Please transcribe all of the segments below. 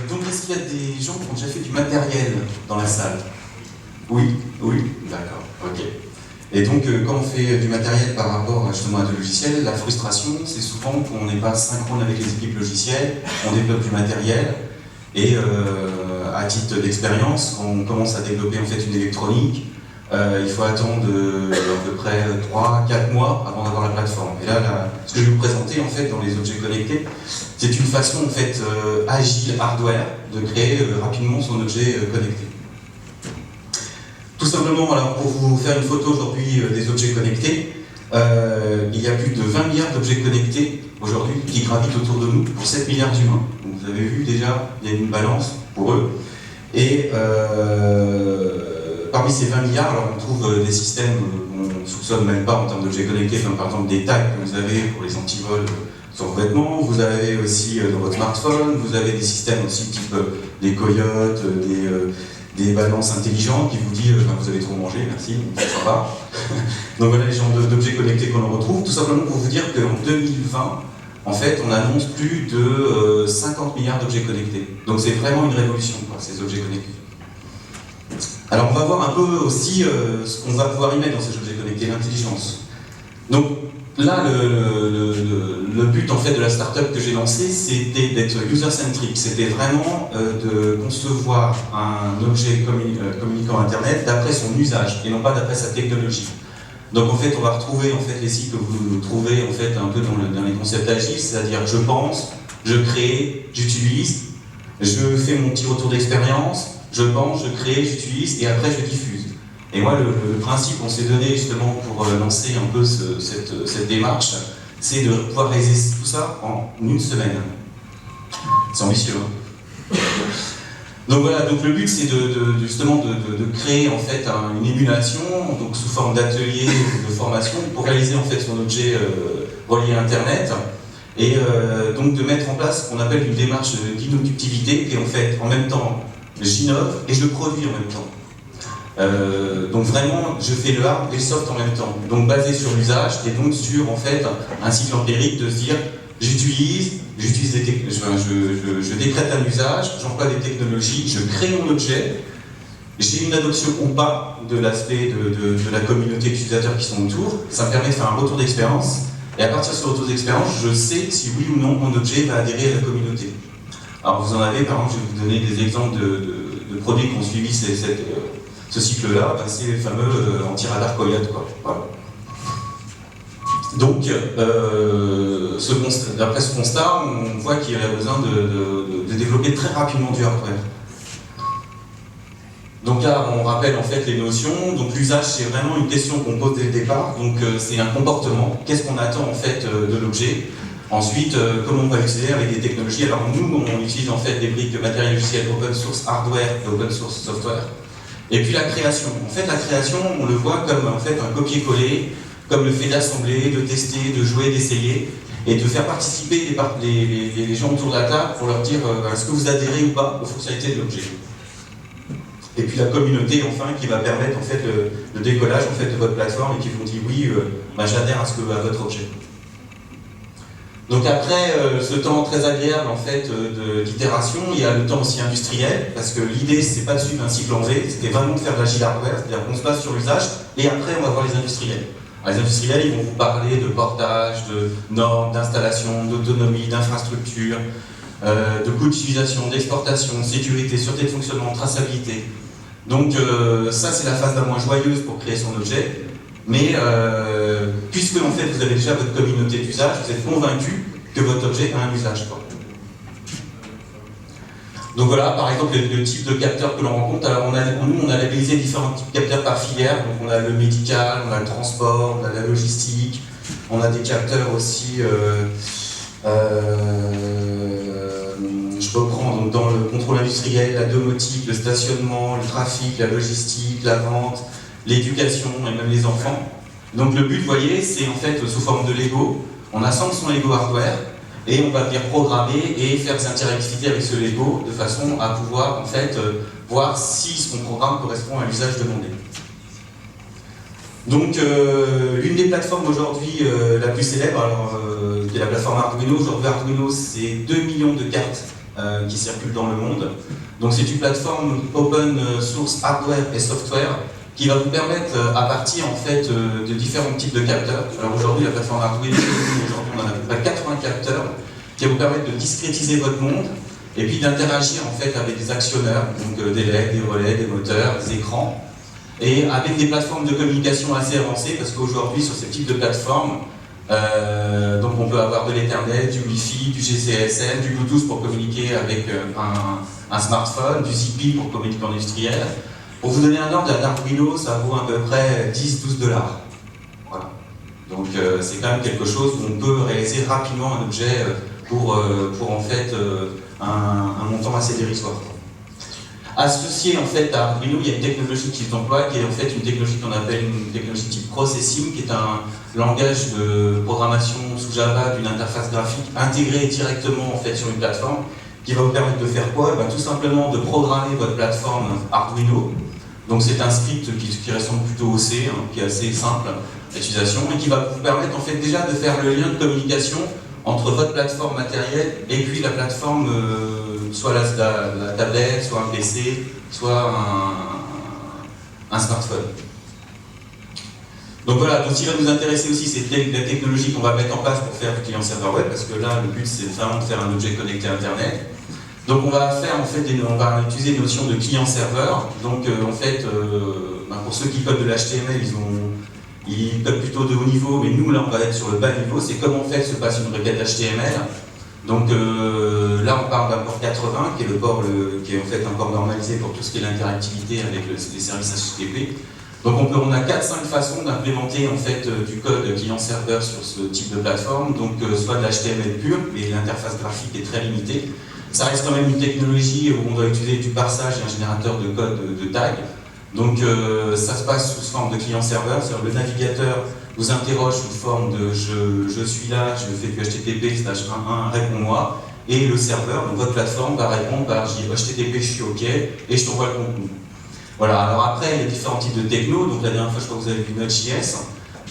Donc, est-ce qu'il y a des gens qui ont déjà fait du matériel dans la salle? Oui, oui, d'accord, ok. Et donc, quand on fait du matériel par rapport justement à des logiciels, la frustration, c'est souvent qu'on n'est pas synchrone avec les équipes logicielles, on développe du matériel, et à titre d'expérience, quand on commence à développer en fait une électronique, il faut attendre à peu près 3-4 mois avant d'avoir la plateforme. Et là, ce que je vais vous présenter en fait dans les objets connectés, c'est une façon en fait agile hardware de créer rapidement son objet connecté. Tout simplement, alors, pour vous faire une photo aujourd'hui des objets connectés, il y a plus de 20 milliards d'objets connectés aujourd'hui qui gravitent autour de nous pour 7 milliards d'humains. Donc vous avez vu déjà, il y a une balance pour eux. Et parmi ces 20 milliards, alors on trouve des systèmes qu'on ne soupçonne même pas en termes d'objets connectés, comme par exemple des tags que vous avez pour les antivols sur vos vêtements, vous avez aussi dans votre smartphone, vous avez des systèmes aussi type des coyotes, des balances intelligentes qui vous disent vous avez trop mangé, merci, c'est sympa. Donc voilà les genres d'objets connectés qu'on retrouve, tout simplement pour vous dire qu'en 2020, en fait, on annonce plus de 50 milliards d'objets connectés. Donc c'est vraiment une révolution, quoi, ces objets connectés. Alors on va voir un peu aussi ce qu'on va pouvoir y mettre dans ces objets connectés, l'intelligence. Donc là, le but en fait de la startup que j'ai lancée, c'était d'être user-centric. C'était vraiment de concevoir un objet communiquant Internet d'après son usage et non pas d'après sa technologie. Donc en fait, on va retrouver en fait les cycles que vous trouvez en fait un peu dans les concepts agiles, c'est-à-dire je pense, je crée, j'utilise, je fais mon petit retour d'expérience, je pense, je crée, j'utilise et après je diffuse. Et moi, le principe qu'on s'est donné justement pour lancer un peu cette démarche, c'est de pouvoir réaliser tout ça en une semaine. C'est ambitieux, hein. Donc voilà, donc le but c'est justement de créer en fait une émulation, donc sous forme d'atelier ou de formation, pour réaliser en fait son objet relié à Internet, et donc de mettre en place ce qu'on appelle une démarche d'innocutivité, qui est en fait en même temps j'innove et je produis en même temps. Donc vraiment, je fais le hard et le soft en même temps, donc basé sur l'usage et donc sur en fait un cycle empirique de se dire j'utilise je décrète un usage, j'emploie des technologies, je crée mon objet, j'ai une adoption ou pas de l'aspect de la communauté d'utilisateurs qui sont autour, ça me permet de faire un retour d'expérience, et à partir de ce retour d'expérience, je sais si oui ou non mon objet va adhérer à la communauté. Alors vous en avez, par exemple, je vais vous donner des exemples de produits qui ont suivi ce cycle-là, c'est les fameux anti-radar Coyote, quoi. Voilà. Donc, d'après ce constat, on voit qu'il y a besoin de développer très rapidement du hardware. Donc là, on rappelle en fait les notions. Donc l'usage, c'est vraiment une question qu'on pose dès le départ. Donc c'est un comportement. Qu'est-ce qu'on attend en fait de l'objet? Ensuite, comment on va l'utiliser avec des technologies? Alors nous, on utilise en fait des briques matériel logiciel open source hardware et open source software. Et puis la création. En fait, la création, on le voit comme en fait un copier-coller, comme le fait d'assembler, de tester, de jouer, d'essayer, et de faire participer les gens autour de la table pour leur dire est-ce que vous adhérez ou pas aux fonctionnalités de l'objet. Et puis la communauté, enfin, qui va permettre en fait le décollage en fait de votre plateforme et qui vous dit oui, j'adhère à votre objet. Donc après ce temps très agréable en fait d'itération, il y a le temps aussi industriel, parce que l'idée c'est pas de suivre un cycle en V, c'était vraiment de faire de l'agile hardware, c'est-à-dire qu'on se base sur l'usage, et après on va voir les industriels. Alors, les industriels, ils vont vous parler de portage, de normes, d'installation, d'autonomie, d'infrastructure, de coûts d'utilisation, d'exportation, sécurité, sûreté de fonctionnement, traçabilité. Donc ça c'est la phase la moins joyeuse pour créer son objet, mais puisque en fait vous avez déjà votre communauté d'usage, vous êtes convaincu que votre objet a un usage, quoi. Donc voilà, par exemple, le type de capteur que l'on rencontre. Alors nous, on a labellisé différents types de capteurs par filière. Donc on a le médical, on a le transport, on a la logistique, on a des capteurs aussi, je reprends, donc dans le contrôle industriel, la domotique, le stationnement, le trafic, la logistique, la vente, l'éducation et même les enfants. Donc le but, vous voyez, c'est en fait sous forme de Lego. On assemble son Lego hardware, et on va venir programmer et faire des interactivités avec ce Lego de façon à pouvoir en fait voir si ce qu'on programme correspond à l'usage demandé. Donc l'une des plateformes aujourd'hui la plus célèbre, qui est la plateforme Arduino. Aujourd'hui Arduino, c'est 2 millions de cartes qui circulent dans le monde. Donc c'est une plateforme open source hardware et software qui va vous permettre, à partir en fait, de différents types de capteurs. Alors aujourd'hui, la plateforme Arduino, aujourd'hui on en a à peu près 80 capteurs, qui va vous permettre de discrétiser votre monde et puis d'interagir en fait avec des actionneurs, donc des LED, des relais, des moteurs, des écrans, et avec des plateformes de communication assez avancées, parce qu'aujourd'hui sur ces types de plateformes, donc on peut avoir de l'Ethernet, du Wi-Fi, du GCSM, du Bluetooth pour communiquer avec un smartphone, du Zigbee pour communiquer en industriel. Pour vous donner un ordre, un Arduino, ça vaut à peu près 10-12 $. Voilà. Donc c'est quand même quelque chose où on peut réaliser rapidement un objet pour en fait un montant assez dérisoire. Associé en fait à Arduino, il y a une technologie qu'ils emploient qui est en fait une technologie qu'on appelle une technologie type processing, qui est un langage de programmation sous Java d'une interface graphique intégrée directement en fait sur une plateforme, qui va vous permettre de faire quoi? Tout simplement de programmer votre plateforme Arduino. Donc c'est un script qui ressemble plutôt au C, qui est assez simple d'utilisation et qui va vous permettre en fait déjà de faire le lien de communication entre votre plateforme matérielle et puis la plateforme, soit la tablette, soit un PC, soit un smartphone. Donc voilà, donc ce qui va nous intéresser aussi, c'est la technologie qu'on va mettre en place pour faire du client-serveur web, parce que là, le but, c'est vraiment de faire un objet connecté à Internet. Donc on va faire en fait, on va utiliser une notion de client-serveur. Donc en fait, pour ceux qui codent de l'HTML, ils codent plutôt de haut niveau, mais nous là on va être sur le bas niveau. C'est comment en fait se passe une requête HTML. Donc là on parle d'un port 80, qui est le port qui est en fait un port normalisé pour tout ce qui est l'interactivité avec les services HTTP. Donc on a 4-5 façons d'implémenter en fait du code client-serveur sur ce type de plateforme. Donc soit de l'HTML pur, mais l'interface graphique est très limitée. Ça reste quand même une technologie où on doit utiliser du parsage et un générateur de code de tag. Donc ça se passe sous forme de client-serveur, c'est-à-dire le navigateur vous interroge sous forme de je suis là, je fais du HTTP/11, réponds-moi, et le serveur, donc votre plateforme, va répondre par HTTP, je suis OK, et je t'envoie le contenu. Voilà, alors après il y a différents types de techno, donc la dernière fois je crois que vous avez vu Node.js.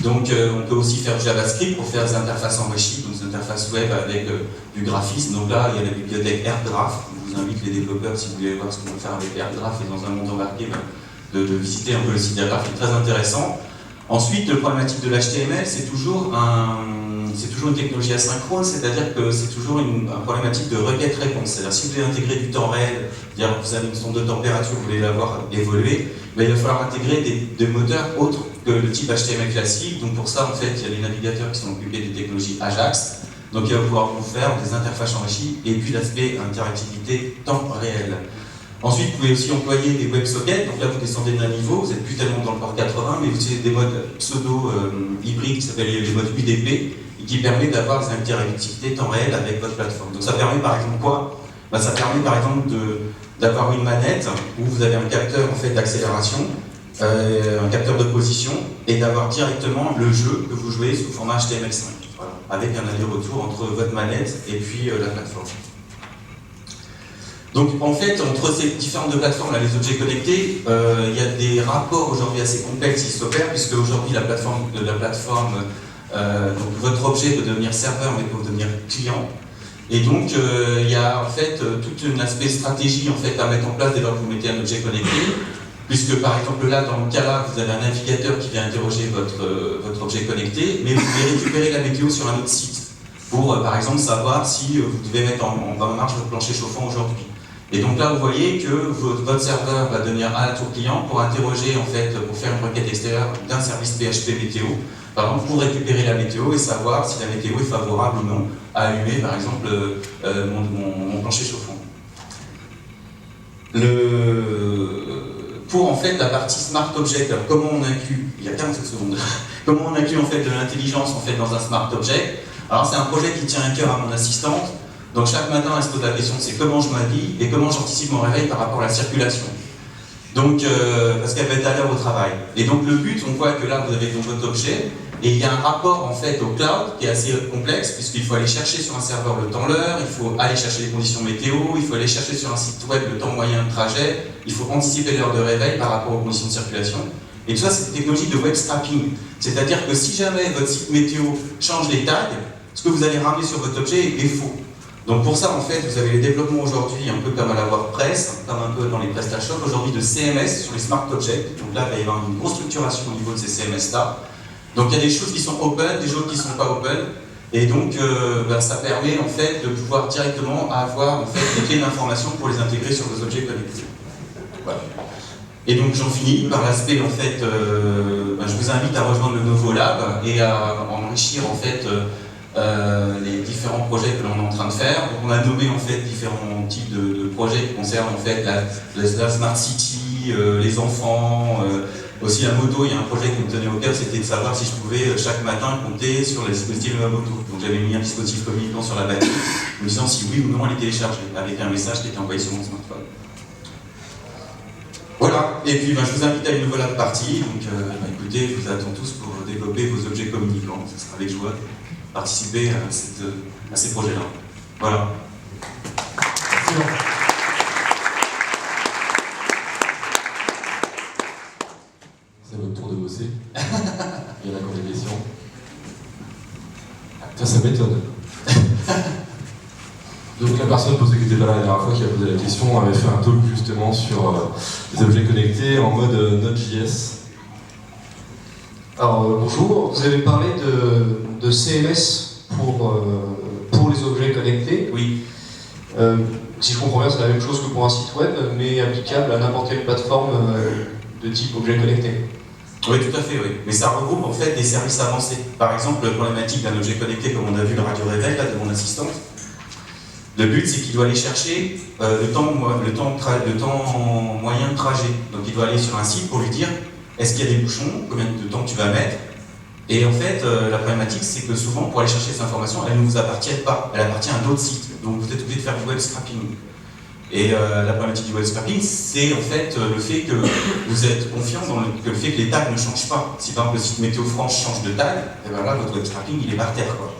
Donc on peut aussi faire du JavaScript pour faire des interfaces enrichies, donc des interfaces web avec du graphisme. Donc là, il y a la bibliothèque AirGraph. Je vous invite les développeurs, si vous voulez voir ce qu'on peut faire avec AirGraph et dans un monde embarqué, de visiter un peu le site d'AirGraph, qui est très intéressant. Ensuite, la problématique de l'HTML, c'est toujours une technologie asynchrone, c'est-à-dire que c'est toujours une problématique de requête-réponse. C'est-à-dire si vous voulez intégrer du temps réel, c'est-à-dire que vous avez une sonde de température, vous voulez la voir évoluer, il va falloir intégrer des moteurs autres que le type HTML classique. Donc pour ça, en fait, il y a les navigateurs qui sont occupés des technologies Ajax. Donc il va pouvoir vous faire des interfaces enrichies et puis l'aspect interactivité temps réel. Ensuite, vous pouvez aussi employer des WebSockets. Donc là, vous descendez d'un niveau, vous n'êtes plus tellement dans le port 80, mais vous utilisez des modes pseudo-hybrides qui s'appellent les modes UDP et qui permettent d'avoir des interactivités temps réel avec votre plateforme. Donc ça permet par exemple quoi? Ça permet par exemple d'avoir une manette où vous avez un capteur en fait, d'accélération, un capteur de position, et d'avoir directement le jeu que vous jouez sous format HTML5, voilà, avec un aller-retour entre votre manette et puis la plateforme. Donc en fait, entre ces différentes plateformes, là, les objets connectés, il y a des rapports aujourd'hui assez complexes qui s'opèrent, puisque aujourd'hui la plateforme donc votre objet peut devenir serveur, mais peut devenir client. Et donc il y a en fait tout un aspect stratégie en fait, à mettre en place dès lors que vous mettez un objet connecté. Puisque par exemple là, dans le cas là, vous avez un navigateur qui vient interroger votre objet connecté, mais vous pouvez récupérer la météo sur un autre site pour par exemple savoir si vous devez mettre en marche votre plancher chauffant aujourd'hui. Et donc là, vous voyez que votre serveur va devenir à la tour client pour interroger en fait, pour faire une requête extérieure d'un service PHP météo, par exemple pour récupérer la météo et savoir si la météo est favorable ou non à allumer par exemple mon plancher chauffant. Pour en fait la partie Smart Object, alors comment on inclut, il y a 47 secondes, comment on inclut en fait de l'intelligence en fait dans un Smart Object. Alors c'est un projet qui tient à cœur à mon assistante, donc chaque matin elle se pose la question, c'est comment je m'habille et comment j'anticipe mon réveil par rapport à la circulation. Donc, parce qu'elle va être à l'heure au travail. Et donc le but, on voit que là vous avez donc votre objet, et il y a un rapport en fait au cloud qui est assez complexe, puisqu'il faut aller chercher sur un serveur le temps-l'heure, il faut aller chercher les conditions météo, il faut aller chercher sur un site web le temps moyen de trajet, il faut anticiper l'heure de réveil par rapport aux conditions de circulation. Et tout ça, c'est une technologie de web scrapping. C'est-à-dire que si jamais votre site météo change les tags, ce que vous allez ramener sur votre objet est faux. Donc pour ça, en fait, vous avez les développements aujourd'hui, un peu comme à la WordPress, comme un peu dans les PrestaShop, aujourd'hui de CMS sur les Smart Objects. Donc là, il va y avoir une grosse structuration au niveau de ces CMS-là. Donc il y a des choses qui sont open, des choses qui ne sont pas open. Et donc ça permet en fait de pouvoir directement avoir en fait, des clés d'information pour les intégrer sur vos objets connectés. Voilà. Et donc j'en finis par l'aspect en fait, je vous invite à rejoindre le Novo Lab et à enrichir en fait les différents projets que l'on est en train de faire. Donc on a nommé en fait différents types de projets qui concernent en fait la Smart City, les enfants, aussi la moto. Il y a un projet qui me tenait au cœur, c'était de savoir si je pouvais chaque matin compter sur les dispositifs de ma moto. Donc j'avais mis un dispositif communicant sur la batterie, me disant si oui ou non elle est téléchargée, avec un message qui était envoyé sur mon smartphone. Voilà, et puis je vous invite à une nouvelle partie. Donc écoutez, je vous attends tous pour développer vos objets communicants. Ce sera avec joie de participer à ces projets-là. Voilà. Merci. C'est votre tour de bosser. Il y en a qui ont des questions. Ça m'étonne. Donc la personne qui était là la dernière fois, qui a posé la question, avait fait un talk justement sur les objets connectés en mode Node.js. Alors bonjour, vous avez parlé de CMS pour les objets connectés. Oui. Si je comprends bien, c'est la même chose que pour un site web, mais applicable à n'importe quelle plateforme de type objet connecté. Oui, tout à fait, oui. Mais ça regroupe en fait des services avancés. Par exemple, la problématique d'un objet connecté, comme on a vu le radio réveil là, de mon assistante. Le but, c'est qu'il doit aller chercher le temps moyen de trajet. Donc il doit aller sur un site pour lui dire est-ce qu'il y a des bouchons, combien de temps tu vas mettre. Et en fait, la problématique, c'est que souvent, pour aller chercher ces informations, elles ne vous appartiennent pas. Elles appartiennent à d'autres sites. Donc vous êtes obligé de faire du web scrapping. Et la problématique du web scrapping, c'est en fait le fait que vous êtes confiant dans le fait que les tags ne changent pas. Si par exemple le site Météo France change de tag, et bien là, votre web scrapping, il est par terre, quoi.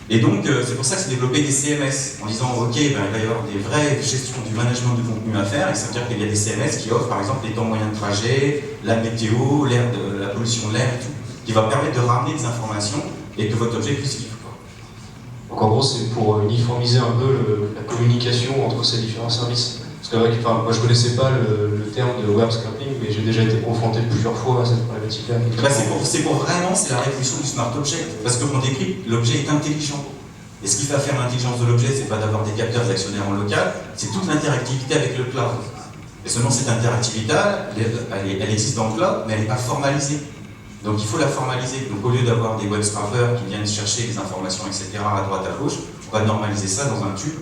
Et donc, c'est pour ça que c'est développé des CMS, en disant, ok, il va y avoir des vraies gestions du management de contenu à faire, et ça veut dire qu'il y a des CMS qui offrent, par exemple, les temps moyens de trajet, la météo, la pollution de l'air et tout, qui va permettre de ramener des informations et que votre objet puisse vivre. Donc en gros, c'est pour uniformiser un peu la communication entre ces différents services. Parce que moi je connaissais pas le terme de web scrapping, mais j'ai déjà été confronté plusieurs fois à cette problématique-là. C'est la révolution du smart object, parce qu'on décrit l'objet est intelligent. Et ce qui fait faire l'intelligence de l'objet, c'est pas d'avoir des capteurs actionnaires en local, c'est toute l'interactivité avec le cloud. Et seulement cette interactivité, elle existe dans le cloud, mais elle n'est pas formalisée. Donc il faut la formaliser. Donc au lieu d'avoir des web scrappers qui viennent chercher les informations, etc., à droite, à gauche, on va normaliser ça dans un tube.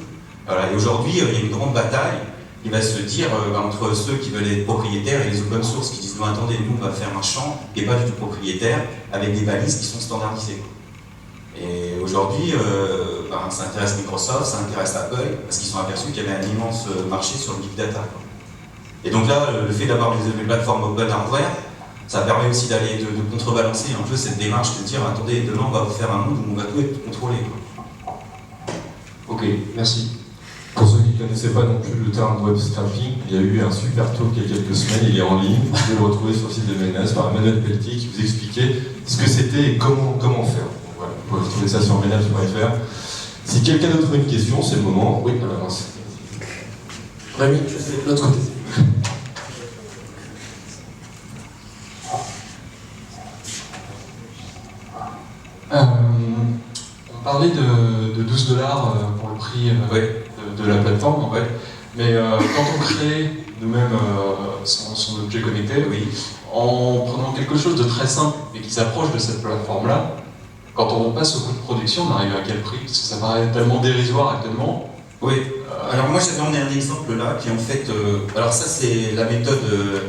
Voilà. Et aujourd'hui, il y a une grande bataille qui va se dire entre ceux qui veulent être propriétaires et les open source qui disent non, attendez, nous on va faire un champ qui n'est pas du tout propriétaire avec des balises qui sont standardisées. Et aujourd'hui, ça intéresse Microsoft, ça intéresse Apple, parce qu'ils sont aperçus qu'il y avait un immense marché sur le big data. Et donc là, le fait d'avoir des plateformes open hardware, ça permet aussi d'aller de contrebalancer un peu cette démarche de dire attendez, demain on va vous faire un monde où on va tout être contrôlé. Ok, merci. Pour ceux qui ne connaissaient pas non plus le terme web scrapping, il y a eu un super talk il y a quelques semaines, il est en ligne, vous pouvez le retrouver sur le site de MENAS par Emmanuel Pelletier qui vous expliquait ce que c'était et comment faire. Donc voilà, vous pouvez retrouver ça sur menas.fr. Si quelqu'un d'autre a une question, c'est le moment. Oui, alors mince. Rémi, je fais de l'autre côté. On parlait de 12 $ pour le prix de la plateforme, en fait. Mais quand on crée nous-mêmes son objet connecté, en prenant quelque chose de très simple et qui s'approche de cette plateforme-là, quand on passe au coût de production, on arrive à quel prix? Parce que ça paraît tellement dérisoire actuellement. Oui. Alors moi j'avais un exemple là qui est en fait, alors ça c'est la méthode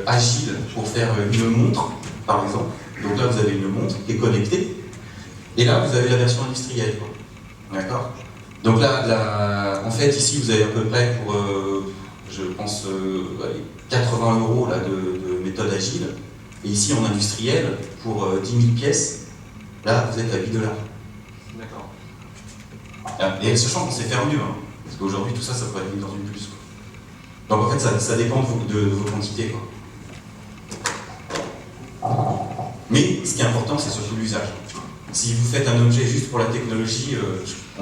agile pour faire une montre par exemple. Donc là vous avez une montre qui est connectée et là vous avez la version industrielle. D'accord. Donc là, en fait ici vous avez à peu près pour, je pense, 80 € là, de méthode agile. Et ici en industriel pour 10 000 pièces, là vous êtes à 8 $. D'accord. Et sachant qu'on sait faire mieux. Hein. Parce qu'aujourd'hui, tout ça, ça peut être mis dans une puce. Quoi. Donc en fait, ça dépend de vos quantités. Quoi. Mais ce qui est important, c'est surtout l'usage. Si vous faites un objet juste pour la technologie,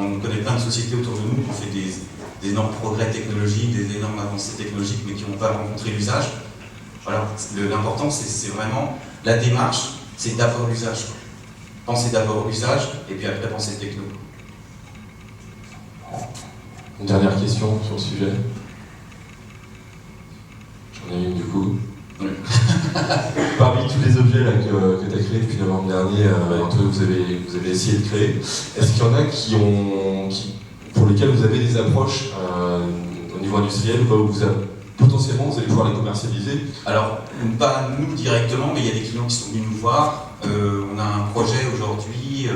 On connaît plein de sociétés autour de nous qui ont fait des énormes progrès technologiques, des énormes avancées technologiques, mais qui n'ont pas rencontré l'usage. Voilà, l'important c'est vraiment la démarche, c'est d'abord l'usage. Pensez d'abord l'usage, et puis après pensez le techno. Une dernière question sur le sujet. J'en ai une du coup. Oui. Parmi tous les objets là, que tu as créés depuis novembre dernier, vous avez essayé de créer, est-ce qu'il y en a pour lesquels vous avez des approches au niveau industriel, où potentiellement vous allez pouvoir les commercialiser? Alors, pas nous directement, mais il y a des clients qui sont venus nous voir. On a un projet aujourd'hui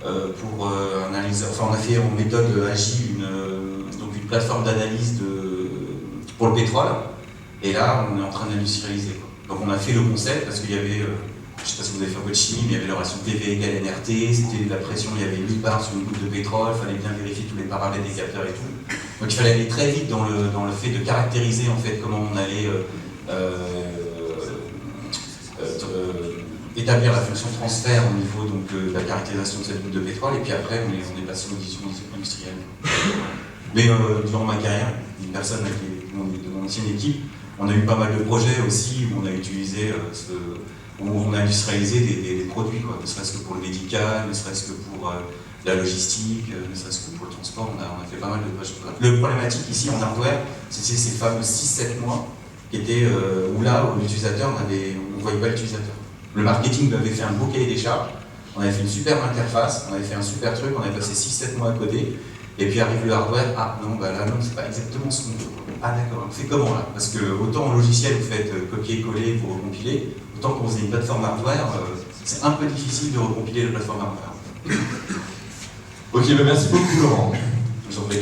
pour analyser, enfin on a fait en méthode agile une plateforme d'analyse pour le pétrole. Et là, on est en train d'industrialiser. Donc on a fait le concept parce qu'il y avait, je ne sais pas si vous avez fait un peu de chimie, mais il y avait la relation PV égale NRT, c'était la pression, il y avait 1000 bars sur une goutte de pétrole, il fallait bien vérifier tous les paramètres des capteurs et tout. Donc il fallait aller très vite dans le fait de caractériser en fait comment on allait établir la fonction transfert au niveau de la caractérisation de cette goutte de pétrole, et puis après on est passé aux auditions industrielles. Mais durant ma carrière, une personne de mon ancienne équipe, on a eu pas mal de projets aussi où on a utilisé, où on a industrialisé des produits, quoi, ne serait-ce que pour le médical, ne serait-ce que pour la logistique, ne serait-ce que pour le transport, on a fait pas mal de projets. Le problématique ici en hardware, c'est ces fameux 6-7 mois qui étaient où là, où l'utilisateur, on ne voyait pas l'utilisateur. Le marketing avait fait un beau cahier des charges, on avait fait une superbe interface, on avait fait un super truc, on avait passé 6-7 mois à coder, et puis arrive le hardware, ah non, bah là non, c'est pas exactement ce qu'on veut. Ah d'accord, on fait comment là? Parce que autant en logiciel vous faites copier-coller pour recompiler, autant quand vous avez une plateforme hardware, c'est un peu difficile de recompiler la plateforme hardware. Ok, bah merci beaucoup Laurent. Je vous en prie.